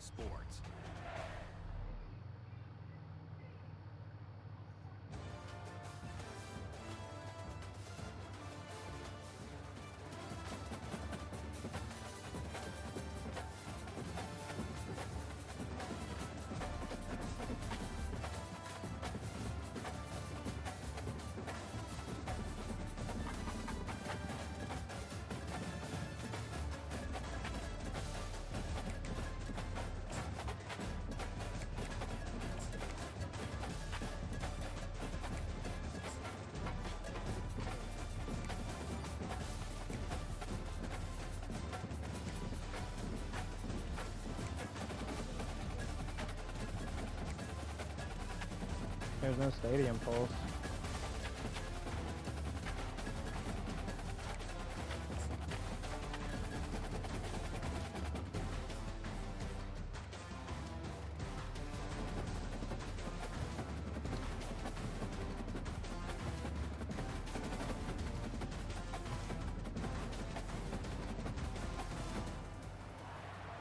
sports. There's no stadium pulse.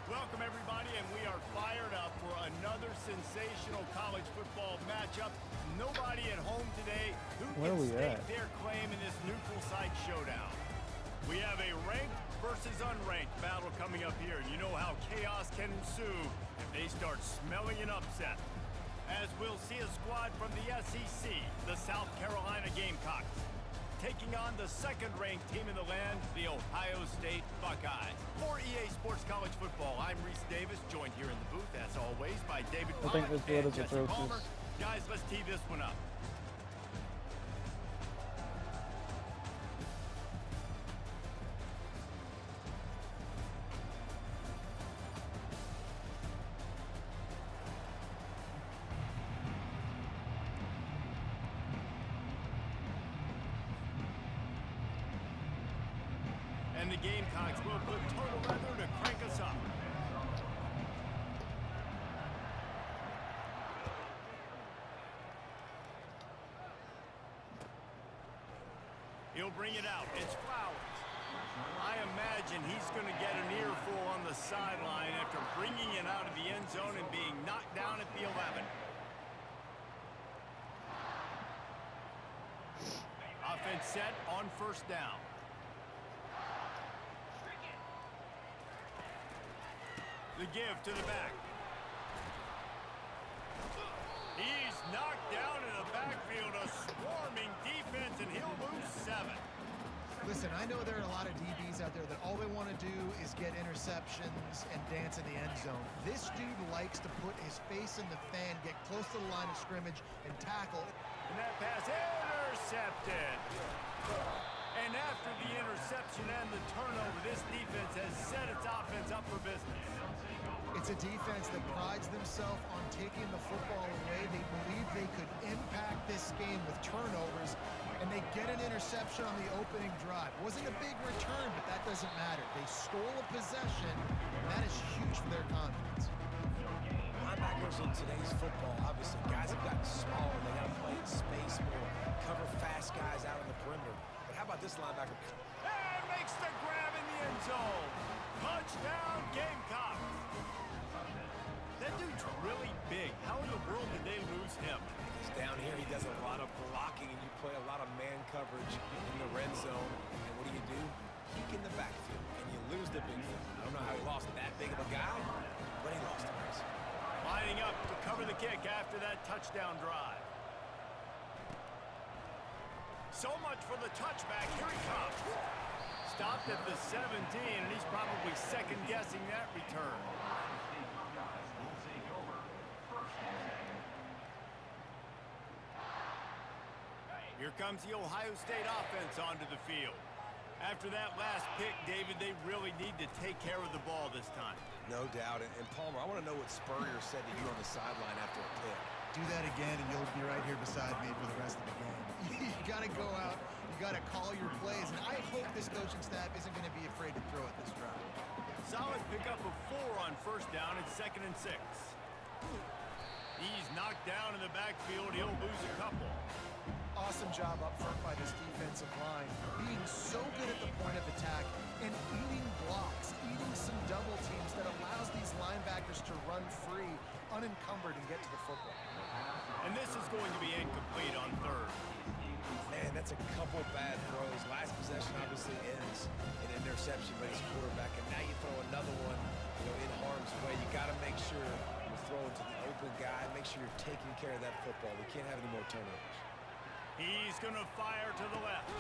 Welcome, everybody, and we are fired up for another sensational college football matchup. Nobody at home today who can stake their claim in this neutral site showdown. We have a ranked versus unranked battle coming up here, and you know how chaos can ensue if they start smelling an upset. As we'll see a squad from the SEC, the South Carolina Gamecocks, taking on the second-ranked team in the land, the Ohio State Buckeyes. For EA Sports College Football, I'm Reese Davis, joined here in the booth, as always, by David Pollack and Jesse Palmer. Guys, let's tee this one up. And the Gamecocks will put total leather to crank us up. He'll bring it out. It's Flowers. I imagine he's going to get an earful on the sideline after bringing it out of the end zone and being knocked down at the 11. Offense set on first down. The give to the back. He's knocked down in the backfield, a swarming defense, and he'll lose 7. Listen, I know there are a lot of DBs out there that all they want to do is get interceptions and dance in the end zone. This dude likes to put his face in the fan, get close to the line of scrimmage, and tackle. And that pass intercepted. And after the interception and the turnover, this defense has set its offense up for business. It's a defense that prides themselves on taking the football away. They believe they could impact this game with turnovers, and they get an interception on the opening drive. Wasn't a big return, but that doesn't matter. They stole a possession, and that is huge for their confidence. Linebackers in today's football, obviously, guys have gotten smaller. They got to play in space more, cover fast guys out on the perimeter. But how about this linebacker? And makes the grab in the end zone. Touchdown, Gamecocks. That dude's really big. How in the world did they lose him? He's down here. He does a lot of blocking, and you play a lot of man coverage in the red zone. And what do? Peek in the backfield, and you lose the big field. I don't know how he lost that big of a guy, but he lost him. Lining up to cover the kick after that touchdown drive. So much for the touchback. Here he comes. Stopped at the 17, and he's probably second-guessing that return. Here comes the Ohio State offense onto the field. After that last pick, David, they really need to take care of the ball this time. No doubt. And Palmer, I want to know what Spurrier said to you on the sideline after a pick. Do that again, and you'll be right here beside me for the rest of the game. You got to go out. You got to call your plays, and I hope this coaching staff isn't going to be afraid to throw it this drive. Solid pickup of 4 on first down and 2nd and 6. He's knocked down in the backfield. He'll lose a couple. Awesome job up front by this defensive line, being so good at the point of attack and eating blocks, eating some double teams that allows these linebackers to run football. And this is going to be incomplete on third. Man, that's a couple bad throws. Last possession obviously ends in an interception by his quarterback, and now you throw another one, in harm's way. You got to make sure you're throwing to the open guy. Make sure you're taking care of that football. We can't have any more turnovers. He's going to fire to the left.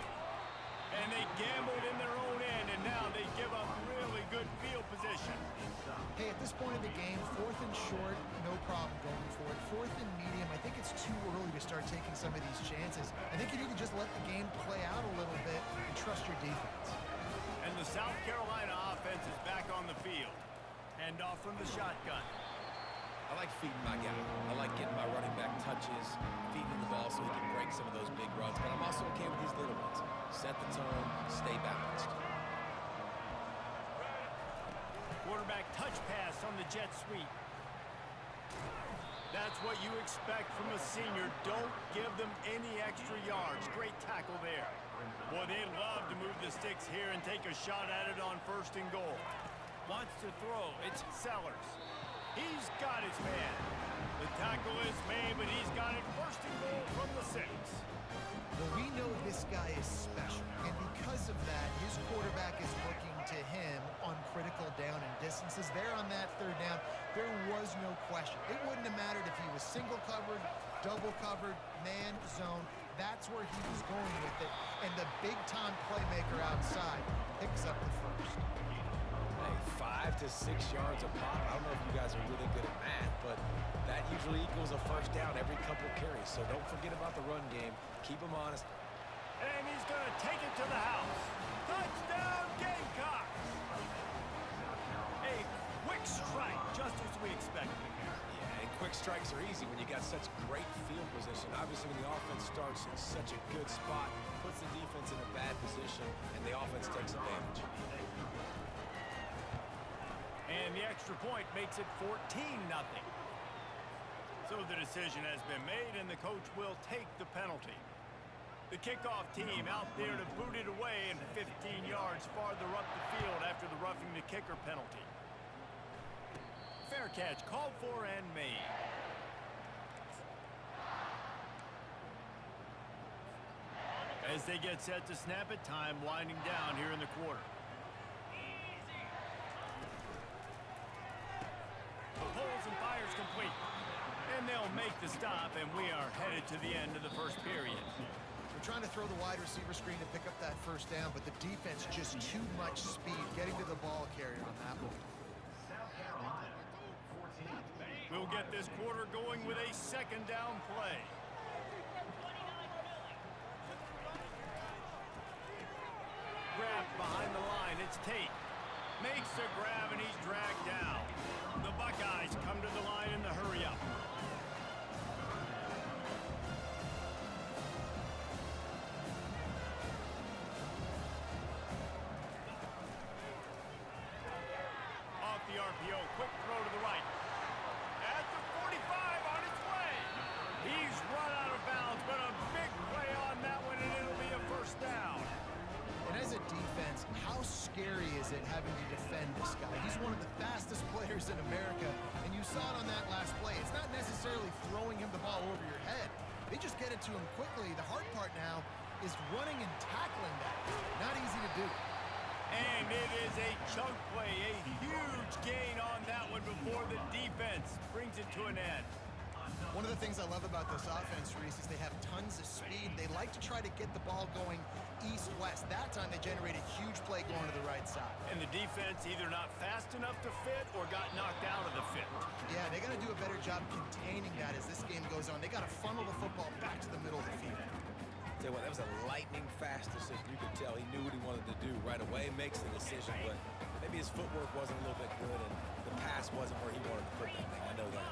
And they gambled in their own end, and now they give up really good field position. Hey, at this point in the game, 4th and short, no problem going for it. 4th and medium, I think it's too early to start taking some of these chances. I think you need to just let the game play out a little bit and trust your defense. And the South Carolina offense is back on the field. Hand off from the shotgun. I like feeding my guy. I like getting my running back touches, feeding the ball so he can break some of those big runs. But I'm also okay with these little ones. Set the tone, stay balanced. Quarterback touch pass on the jet sweep. That's what you expect from a senior. Don't give them any extra yards. Great tackle there. Boy, they love to move the sticks here and take a shot at it on 1st and goal. Wants to throw. It's Sellers. He's got his man. The tackle is made, but he's got it 1st and goal from the 6. Well, we know this guy is special, and because of that, his quarterback is looking to him on critical down and distances. There on that 3rd down, there was no question. It wouldn't have mattered if he was single covered, double covered, man, zone. That's where he was going with it, and the big-time playmaker outside picks up the 1st. Hey, 5 to 6 yards a pop. I don't know if you guys are really good at math, but that usually equals a 1st down every couple carries. So don't forget about the run game. Keep them honest. And he's going to take it to the house. Touchdown, Gamecocks! A quick strike, just as we expected. Yeah, and quick strikes are easy when you got such great field position. Obviously, when the offense starts in such a good spot, puts the defense in a bad position, and the offense takes advantage. And the extra point makes it 14-0. So the decision has been made, and the coach will take the penalty. The kickoff team out there to boot it away and 15 yards farther up the field after the roughing the kicker penalty. Fair catch called for and made. As they get set to snap it, time winding down here in the quarter. Pulls and fires complete. And they'll make the stop, and we are headed to the end of the 1st period. We're trying to throw the wide receiver screen to pick up that 1st down, but the defense just too much speed getting to the ball carrier on that one. We'll get this quarter going with a 2nd down play. Grab behind the line. It's Tate. Makes the grab, and he's dragged down. The Buckeyes come to the line in the hurry-up. Off the RPO, quick throw to the right. At the 45 on its way. He's run out of bounds, but a big play on that one, and it'll be a 1st down. And as a defense, how scary is it having to defend this guy? He's one of the fastest players in America, and you saw it on that last play. It's not necessarily throwing him the ball over your head. They just get it to him quickly. The hard part now is running and tackling that. Not easy to do. And it is a chunk play, a huge gain on that one before the defense brings it to an end. One of the things I love about this offense, Reese, is they have tons of speed. They like to try to get the ball going east-west. That time they generated a huge play going to the right side. And the defense either not fast enough to fit or got knocked out of the fit. Yeah, they got to do a better job containing that as this game goes on. They got to funnel the football back to the middle of the field. Tell you what, that was a lightning-fast decision. You could tell he knew what he wanted to do right away. Makes the decision, but maybe his footwork wasn't a little bit good, and the pass wasn't where he wanted to put that thing. I know that.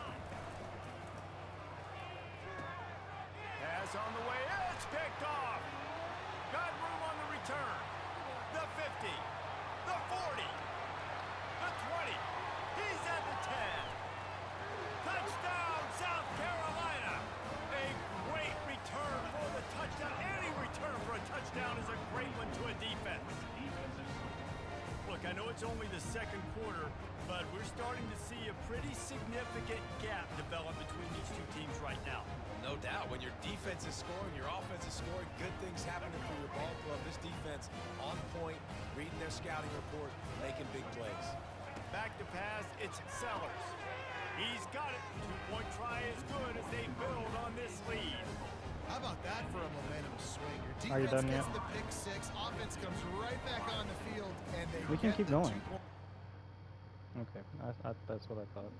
Pass on the way. It's picked off. Got room on the return. The 50. The 40. The 20. He's at the 10. Touchdown, South Carolina. A great return for the touchdown. Any return for a touchdown is a great one to a defense. Look, I know it's only the second quarter, but we're starting to see a pretty significant gap develop between these two teams right now. No doubt. When your defense is scoring, your offense is scoring, good things happening for your ball club. This defense on point, reading their scouting report, making big plays. Back to pass, it's Sellers. He's got it. Two-point try is good as they build on this lead. How about that for a momentum swing? Your Are you defense done gets yet? the pick six, offense comes right back on the field, and they We can get keep the going. 2 point. Okay, that's what I thought.